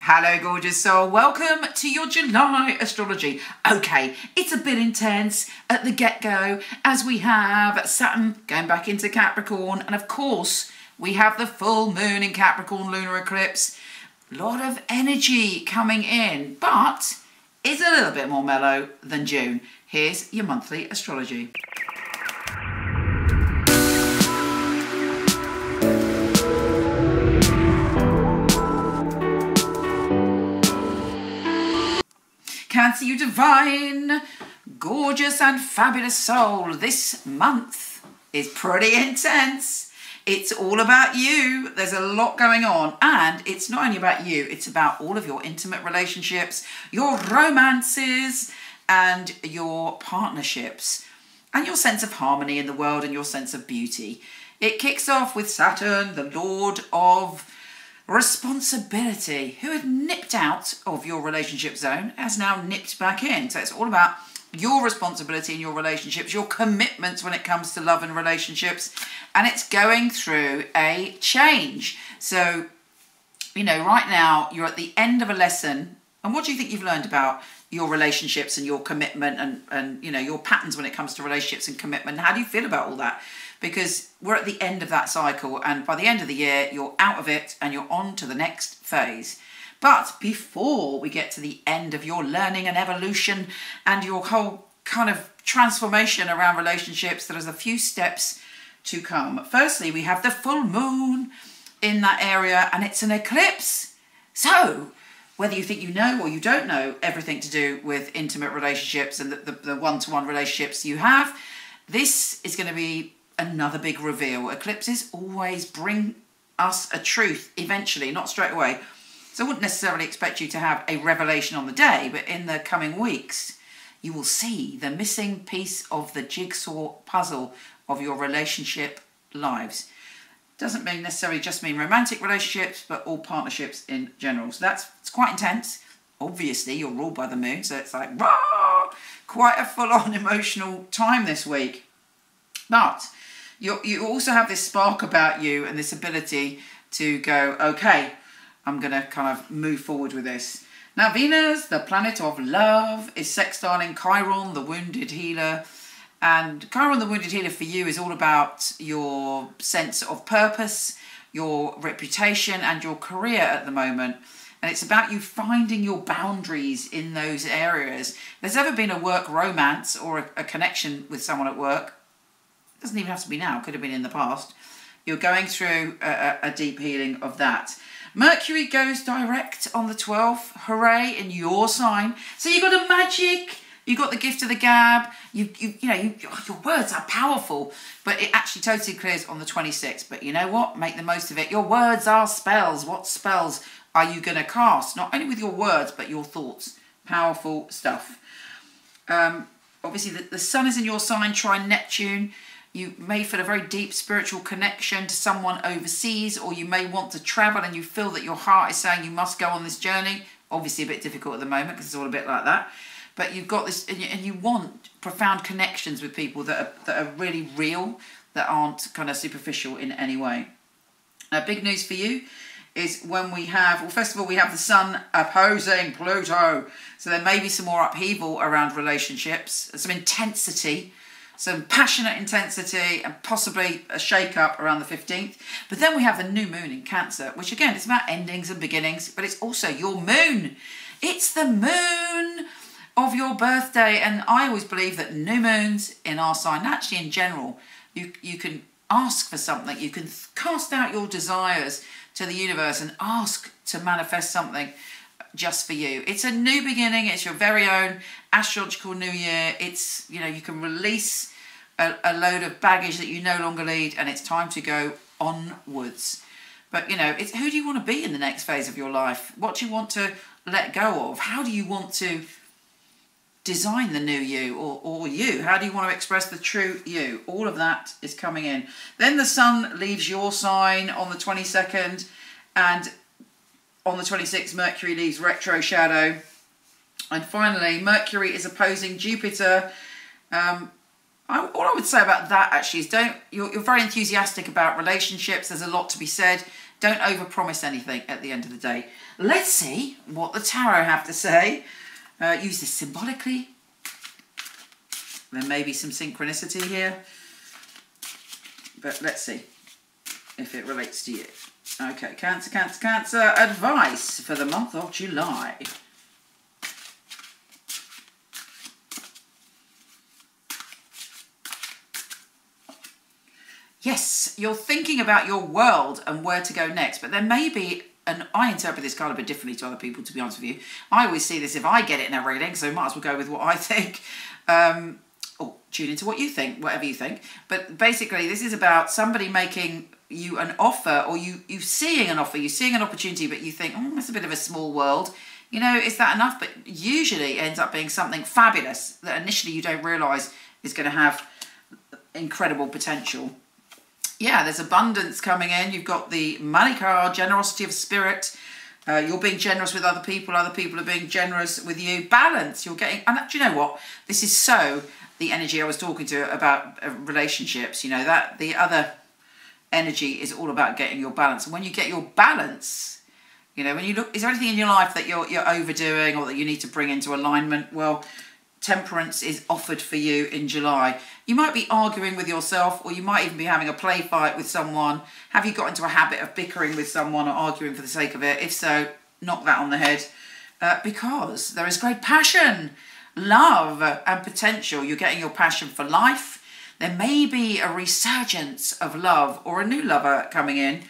Hello gorgeous soul, welcome to your July astrology. Okay, it's a bit intense at the get-go as we have Saturn going back into Capricorn, and of course we have the full moon in Capricorn lunar eclipse. A lot of energy coming in, but it's a little bit more mellow than June. Here's your monthly astrology. Cancer, you divine, gorgeous and fabulous soul. This month is pretty intense. It's all about you. There's a lot going on, and it's not only about you, it's about all of your intimate relationships, your romances and your partnerships, and your sense of harmony in the world and your sense of beauty. It kicks off with Saturn, the Lord of responsibility, who had nipped out of your relationship zone, has now nipped back in. So it's all about your responsibility in your relationships, your commitments when it comes to love and relationships, and it's going through a change. So, you know, right now you're at the end of a lesson, and what do you think you've learned about your relationships and your commitment and you know, your patterns when it comes to relationships and commitment? How do you feel about all that? Because we're at the end of that cycle, and by the end of the year, you're out of it and you're on to the next phase. But before we get to the end of your learning and evolution and your whole kind of transformation around relationships, there's a few steps to come. Firstly, we have the full moon in that area, and it's an eclipse. So whether you think you know or you don't know everything to do with intimate relationships and the one-to-one relationships you have, this is going to be another big reveal. Eclipses always bring us a truth eventually, not straight away. So I wouldn't necessarily expect you to have a revelation on the day, but in the coming weeks, you will see the missing piece of the jigsaw puzzle of your relationship lives. Doesn't mean necessarily just mean romantic relationships, but all partnerships in general. So it's quite intense. Obviously, you're ruled by the moon, so it's like, rah! Quite a full-on emotional time this week. But you also have this spark about you and this ability to go, okay, I'm going to kind of move forward with this. Now, Venus, the planet of love, is sextiling Chiron, the wounded healer. And Chiron, the wounded healer, for you is all about your sense of purpose, your reputation and your career at the moment. And it's about you finding your boundaries in those areas. If there's ever been a work romance or a connection with someone at work, it doesn't even have to be now, could have been in the past. You're going through a deep healing of that. Mercury goes direct on the 12th, hooray, in your sign. So you've got a magic, you've got the gift of the gab, your words are powerful, but it actually totally clears on the 26th. But you know what? Make the most of it. Your words are spells. What spells are you going to cast? Not only with your words, but your thoughts. Powerful stuff. Obviously, the sun is in your sign, trine Neptune. You may feel a very deep spiritual connection to someone overseas, or you may want to travel and you feel that your heart is saying you must go on this journey. Obviously a bit difficult at the moment because it's all a bit like that. But you've got this, and you want profound connections with people that are really real, that aren't kind of superficial in any way. Big news for you is when we have, well, first of all, we have the sun opposing Pluto. So there may be some more upheaval around relationships, some intensity, some passionate intensity, and possibly a shake-up around the 15th. But then we have the new moon in Cancer, which again, it's about endings and beginnings, but it's also your moon. It's the moon of your birthday, and I always believe that new moons in our sign, actually in general, you can ask for something, you can cast out your desires to the universe and ask to manifest something just for you. It's a new beginning. It's your very own astrological new year. It's, you know, you can release a load of baggage that you no longer need, and it's time to go onwards. But, you know, it's who do you want to be in the next phase of your life? What do you want to let go of? How do you want to design the new you, or you? How do you want to express the true you? All of that is coming in. Then the sun leaves your sign on the 22nd, and on the 26th, Mercury leaves retro shadow. And finally, Mercury is opposing Jupiter. All I would say about that actually is you're very enthusiastic about relationships. There's a lot to be said. Don't overpromise anything at the end of the day. Let's see what the tarot have to say. Use this symbolically. There may be some synchronicity here. But let's see if it relates to you. Okay, Cancer, Cancer, Cancer. Advice for the month of July. Yes, you're thinking about your world and where to go next, but there may be, and I interpret this card a bit differently to other people, to be honest with you. I always see this if I get it in a reading, so might as well go with what I think. Or tune into what you think, whatever you think. But basically, this is about somebody making you an offer, or you seeing an offer, you're seeing an opportunity, but you think, oh, that's a bit of a small world. You know, is that enough? But usually it ends up being something fabulous that initially you don't realise is going to have incredible potential. Yeah, there's abundance coming in. You've got the money card, generosity of spirit. You're being generous with other people are being generous with you. Balance, you're getting, and do you know what? This is so the energy I was talking to about relationships, you know, that the other energy is all about getting your balance. And when you get your balance, you know, when you look, is there anything in your life that you're overdoing or that you need to bring into alignment? Well, temperance is offered for you in July. You might be arguing with yourself, or you might even be having a play fight with someone. Have you got into a habit of bickering with someone or arguing for the sake of it? If so, knock that on the head. Because there is great passion, love and potential. You're getting your passion for life. There may be a resurgence of love or a new lover coming in.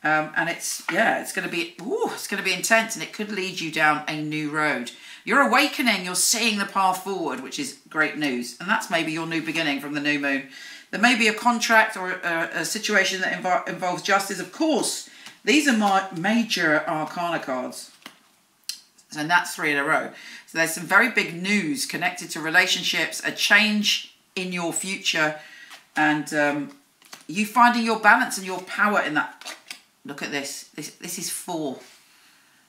And it's going to be intense, and it could lead you down a new road. You're awakening, you're seeing the path forward, which is great news. And that's maybe your new beginning from the new moon. There may be a contract or a situation that involves justice. Of course, these are my major arcana cards. And that's 3 in a row. So there's some very big news connected to relationships, a change in your future, and you finding your balance and your power in that. Look at this. This is 4.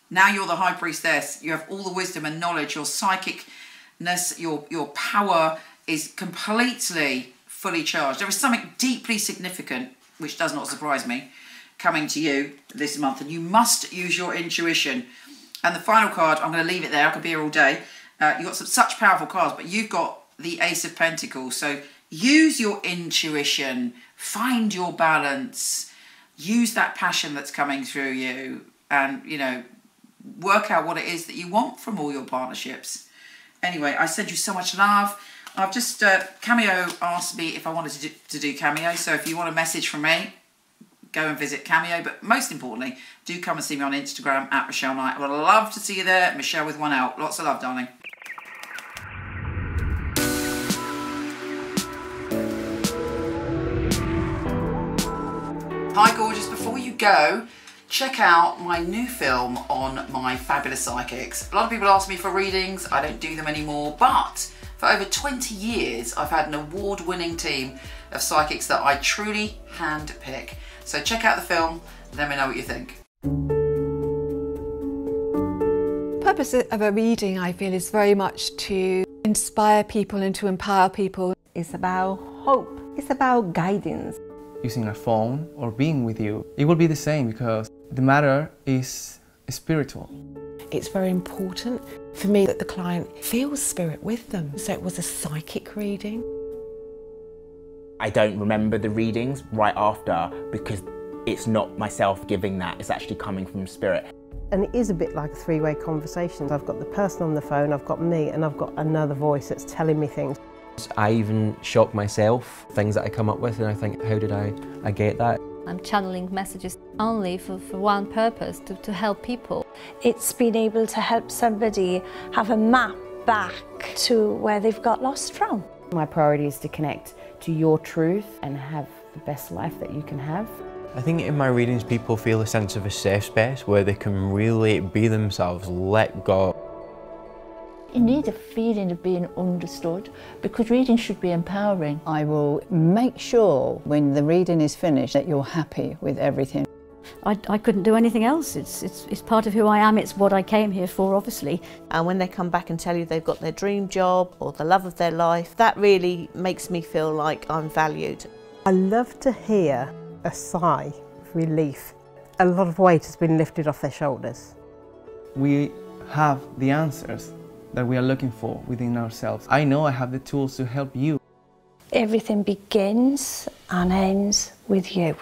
Now you're the High Priestess. You have all the wisdom and knowledge. Your psychicness, your power is completely fully charged. There is something deeply significant, which does not surprise me, coming to you this month. And you must use your intuition. And the final card, I'm going to leave it there. I could be here all day. You've got such powerful cards, but you've got the Ace of Pentacles. So use your intuition. Find your balance. Use that passion that's coming through you. And, you know, work out what it is that you want from all your partnerships. Anyway, I send you so much love. I've just, Cameo asked me if I wanted to do Cameo. So if you want a message from me, go and visit Cameo. But most importantly, do come and see me on Instagram at Michele Knight. I would love to see you there. Michele with 1 L. Lots of love, darling. Hi, gorgeous. Before you go, check out my new film on my fabulous psychics. A lot of people ask me for readings. I don't do them anymore, but for over 20 years, I've had an award-winning team of psychics that I truly hand-pick. So check out the film, let me know what you think. The purpose of a reading, I feel, is very much to inspire people and to empower people. It's about hope. It's about guidance. Using a phone or being with you, it will be the same because the matter is spiritual. It's very important for me that the client feels spirit with them. So it was a psychic reading. I don't remember the readings right after because it's not myself giving that, it's actually coming from spirit. And it is a bit like a three-way conversation. I've got the person on the phone, I've got me, and I've got another voice that's telling me things. I even shock myself, things that I come up with, and I think, how did I get that? I'm channeling messages only for one purpose, to help people. It's been able to help somebody have a map back to where they've got lost from. My priority is to connect to your truth and have the best life that you can have. I think in my readings people feel a sense of a safe space where they can really be themselves, let go. You need a feeling of being understood because reading should be empowering. I will make sure when the reading is finished that you're happy with everything. I couldn't do anything else. It's part of who I am. It's what I came here for, obviously. And when they come back and tell you they've got their dream job or the love of their life, that really makes me feel like I'm valued. I love to hear a sigh of relief a lot of weight has been lifted off their shoulders. We have the answers that we are looking for within ourselves. I know I have the tools to help you. Everything begins and ends with you.